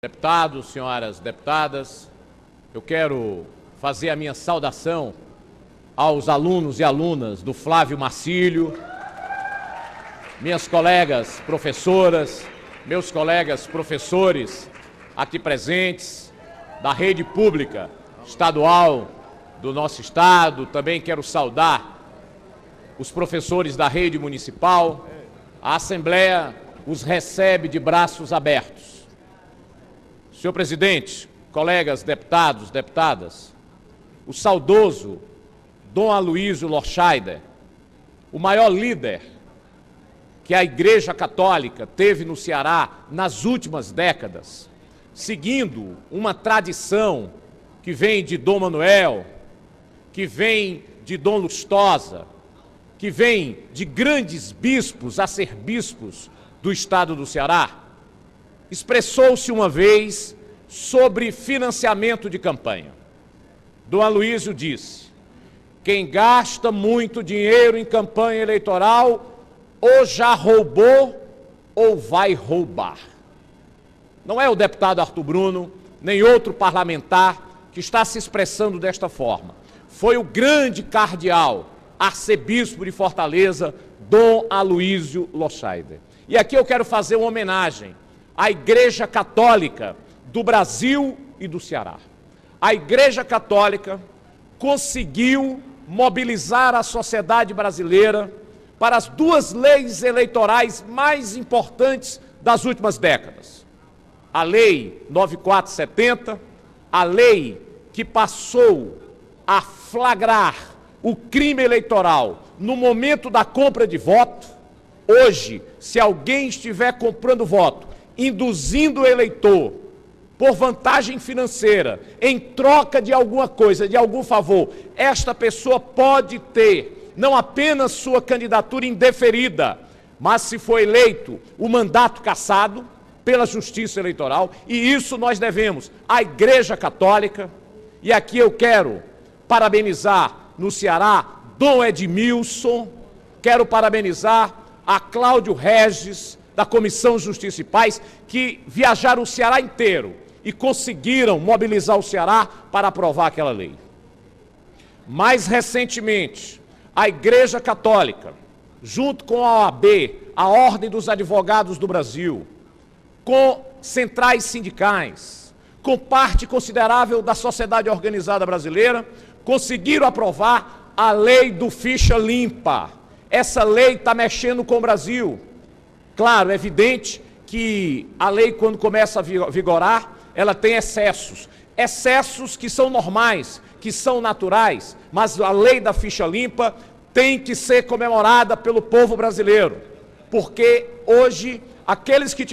Deputados, senhoras deputadas, eu quero fazer a minha saudação aos alunos e alunas do Flávio Marcílio, minhas colegas professoras, meus colegas professores aqui presentes, da rede pública estadual do nosso estado. Também quero saudar os professores da rede municipal. A Assembleia os recebe de braços abertos. Senhor presidente, colegas deputados, deputadas, o saudoso Dom Aloysio Lorscheider, o maior líder que a Igreja Católica teve no Ceará nas últimas décadas, seguindo uma tradição que vem de Dom Manuel, que vem de Dom Lustosa, que vem de grandes bispos, arcebispos do estado do Ceará, expressou-se uma vez sobre financiamento de campanha. Dom Aloysio disse: quem gasta muito dinheiro em campanha eleitoral ou já roubou ou vai roubar. Não é o deputado Arthur Bruno, nem outro parlamentar que está se expressando desta forma. Foi o grande cardeal, arcebispo de Fortaleza, Dom Aloysio Lorscheider. E aqui eu quero fazer uma homenagem à Igreja Católica do Brasil e do Ceará. A Igreja Católica conseguiu mobilizar a sociedade brasileira para as duas leis eleitorais mais importantes das últimas décadas. A Lei 9470, a lei que passou a flagrar o crime eleitoral no momento da compra de voto. Hoje, se alguém estiver comprando voto, induzindo o eleitor por vantagem financeira, em troca de alguma coisa, de algum favor, esta pessoa pode ter não apenas sua candidatura indeferida, mas, se for eleito, o mandato cassado pela Justiça Eleitoral, e isso nós devemos à Igreja Católica. E aqui eu quero parabenizar no Ceará Dom Edmilson, quero parabenizar a Cláudio Regis, da Comissão Justiça e Paz, que viajaram o Ceará inteiro e conseguiram mobilizar o Ceará para aprovar aquela lei. Mais recentemente, a Igreja Católica, junto com a OAB, a Ordem dos Advogados do Brasil, com centrais sindicais, com parte considerável da sociedade organizada brasileira, conseguiram aprovar a lei do ficha limpa. Essa lei está mexendo com o Brasil. Claro, é evidente que a lei, quando começa a vigorar, ela tem excessos. Excessos que são normais, que são naturais, mas a lei da ficha limpa tem que ser comemorada pelo povo brasileiro, porque hoje aqueles que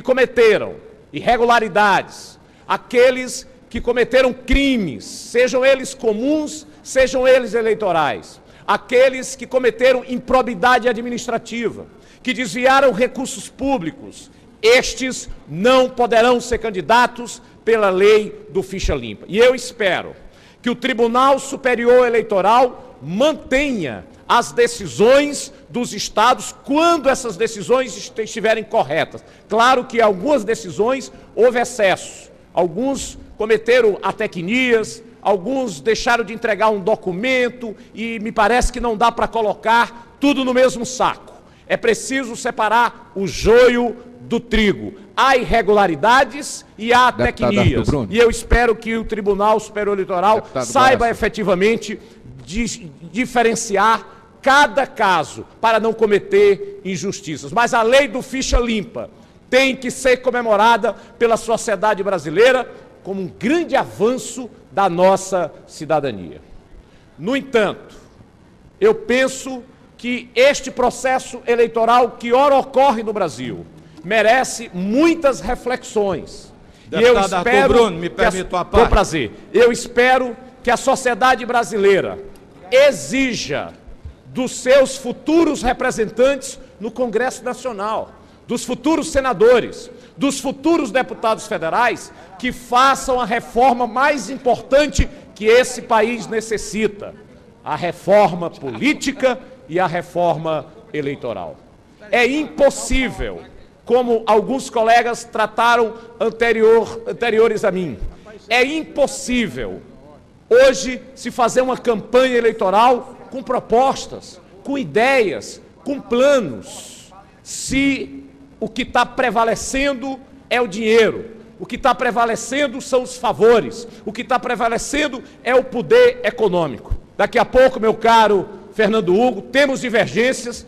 cometeram irregularidades, aqueles que cometeram crimes, sejam eles comuns, sejam eles eleitorais, aqueles que cometeram improbidade administrativa, que desviaram recursos públicos, estes não poderão ser candidatos pela lei do ficha limpa. E eu espero que o Tribunal Superior Eleitoral mantenha as decisões dos estados quando essas decisões estiverem corretas. Claro que algumas decisões houve excessos, alguns cometeram atecnias, alguns deixaram de entregar um documento e me parece que não dá para colocar tudo no mesmo saco. É preciso separar o joio do trigo. Há irregularidades e há atecnias. E eu espero que o Tribunal Superior Eleitoral saiba efetivamente diferenciar cada caso para não cometer injustiças. Mas a lei do ficha limpa tem que ser comemorada pela sociedade brasileira como um grande avanço da nossa cidadania. No entanto, eu penso que este processo eleitoral que ora ocorre no Brasil merece muitas reflexões. Deputado e eu espero Arthur Bruno, me permito a parte. Com prazer. Eu espero que a sociedade brasileira exija dos seus futuros representantes no Congresso Nacional, dos futuros senadores, dos futuros deputados federais, que façam a reforma mais importante que esse país necessita, a reforma política e a reforma eleitoral. É impossível como alguns colegas trataram anteriores a mim. É impossível hoje se fazer uma campanha eleitoral com propostas, com ideias, com planos, se o que está prevalecendo é o dinheiro, o que está prevalecendo são os favores, o que está prevalecendo é o poder econômico. Daqui a pouco, meu caro Fernando Hugo, temos divergências,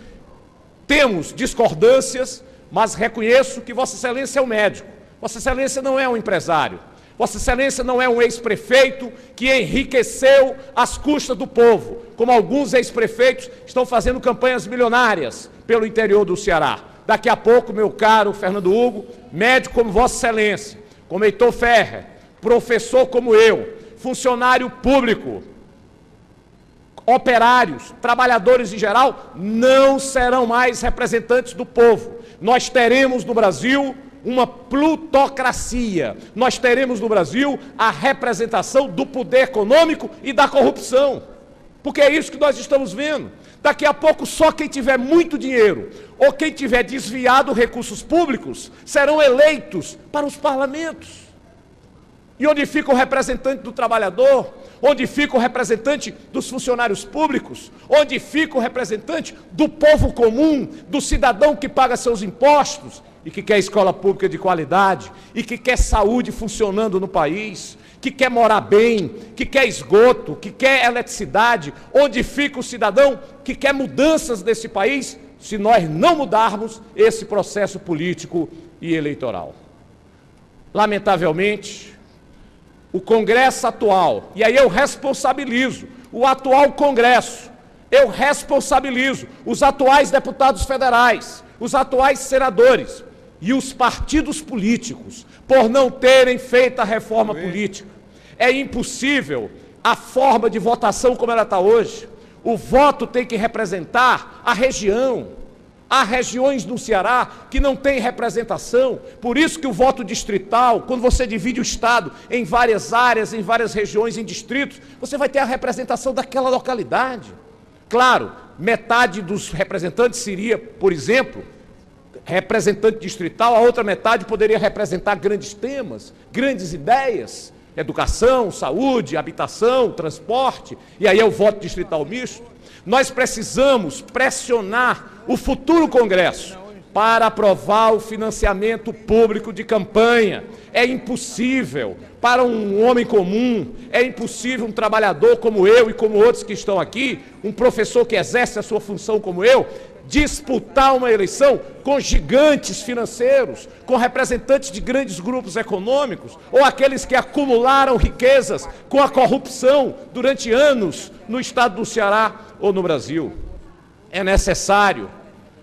temos discordâncias, mas reconheço que Vossa Excelência é um médico, Vossa Excelência não é um empresário, Vossa Excelência não é um ex-prefeito que enriqueceu às custas do povo, como alguns ex-prefeitos estão fazendo campanhas milionárias pelo interior do Ceará. Daqui a pouco, meu caro Fernando Hugo, médico como Vossa Excelência, como Heitor Ferrer, professor como eu, funcionário público, operários, trabalhadores em geral, não serão mais representantes do povo. Nós teremos no Brasil uma plutocracia. Nós teremos no Brasil a representação do poder econômico e da corrupção. Porque é isso que nós estamos vendo. Daqui a pouco, só quem tiver muito dinheiro ou quem tiver desviado recursos públicos serão eleitos para os parlamentos. E onde fica o representante do trabalhador? Onde fica o representante dos funcionários públicos? Onde fica o representante do povo comum, do cidadão que paga seus impostos e que quer escola pública de qualidade, e que quer saúde funcionando no país, que quer morar bem, que quer esgoto, que quer eletricidade? Onde fica o cidadão que quer mudanças nesse país, se nós não mudarmos esse processo político e eleitoral? Lamentavelmente, o Congresso atual, e aí eu responsabilizo o atual Congresso, eu responsabilizo os atuais deputados federais, os atuais senadores e os partidos políticos por não terem feito a reforma política. É impossível a forma de votação como ela está hoje. O voto tem que representar a região. Há regiões no Ceará que não têm representação, por isso que o voto distrital, quando você divide o Estado em várias áreas, em várias regiões, em distritos, você vai ter a representação daquela localidade. Claro, metade dos representantes seria, por exemplo, representante distrital, a outra metade poderia representar grandes temas, grandes ideias, educação, saúde, habitação, transporte, e aí é o voto distrital misto. Nós precisamos pressionar o futuro Congresso para aprovar o financiamento público de campanha. É impossível para um homem comum, é impossível um trabalhador como eu e como outros que estão aqui, um professor que exerce a sua função como eu, disputar uma eleição com gigantes financeiros, com representantes de grandes grupos econômicos, ou aqueles que acumularam riquezas com a corrupção durante anos no estado do Ceará ou no Brasil. É necessário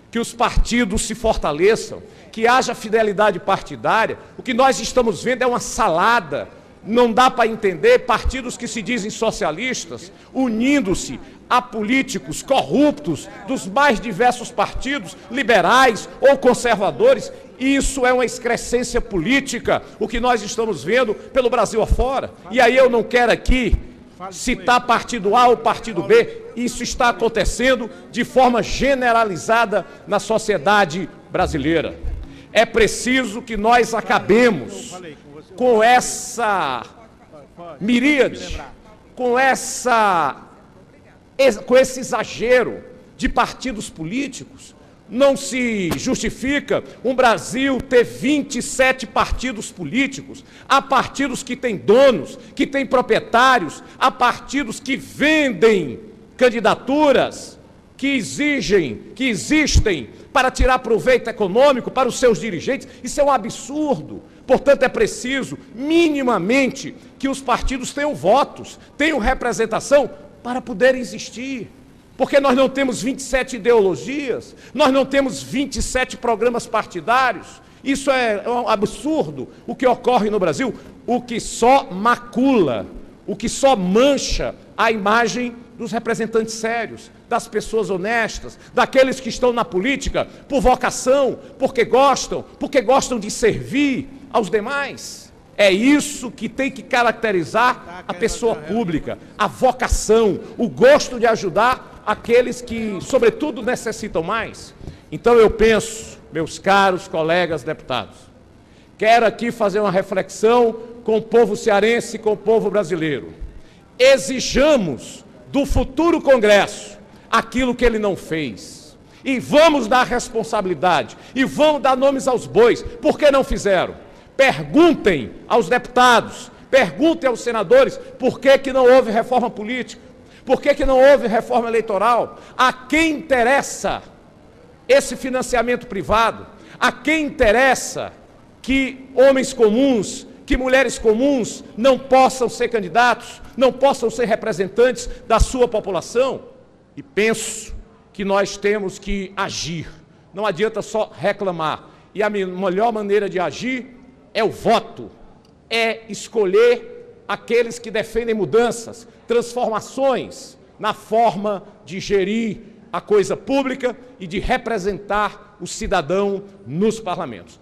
que os partidos se fortaleçam, que haja fidelidade partidária. O que nós estamos vendo é uma salada. Não dá para entender partidos que se dizem socialistas unindo-se a políticos corruptos dos mais diversos partidos, liberais ou conservadores. Isso é uma excrescência política, o que nós estamos vendo pelo Brasil afora. E aí eu não quero aqui citar partido A ou partido B, isso está acontecendo de forma generalizada na sociedade brasileira. É preciso que nós acabemos com essa miríade, com esse exagero de partidos políticos. Não se justifica um Brasil ter 27 partidos políticos. Há partidos que têm donos, que têm proprietários, há partidos que vendem candidaturas, que existem para tirar proveito econômico para os seus dirigentes. Isso é um absurdo. Portanto, é preciso, minimamente, que os partidos tenham votos, tenham representação para poderem existir. Porque nós não temos 27 ideologias, nós não temos 27 programas partidários. Isso é um absurdo o que ocorre no Brasil, o que só macula, o que só mancha a imagem dos representantes sérios, das pessoas honestas, daqueles que estão na política por vocação, porque gostam de servir aos demais. É isso que tem que caracterizar a pessoa pública, a vocação, o gosto de ajudar aqueles que, sobretudo, necessitam mais. Então eu penso meus caros colegas deputados, quero aqui fazer uma reflexão com o povo cearense e com o povo brasileiro. Exijamos do futuro Congresso aquilo que ele não fez. E vamos dar responsabilidade, e vamos dar nomes aos bois. Por que não fizeram? Perguntem aos deputados, perguntem aos senadores por que não houve reforma política, por que não houve reforma eleitoral, a quem interessa esse financiamento privado, a quem interessa que homens comuns, que mulheres comuns não possam ser candidatos, não possam ser representantes da sua população. E penso que nós temos que agir, não adianta só reclamar. E a melhor maneira de agir é o voto, é escolher aqueles que defendem mudanças, transformações na forma de gerir a coisa pública e de representar o cidadão nos parlamentos.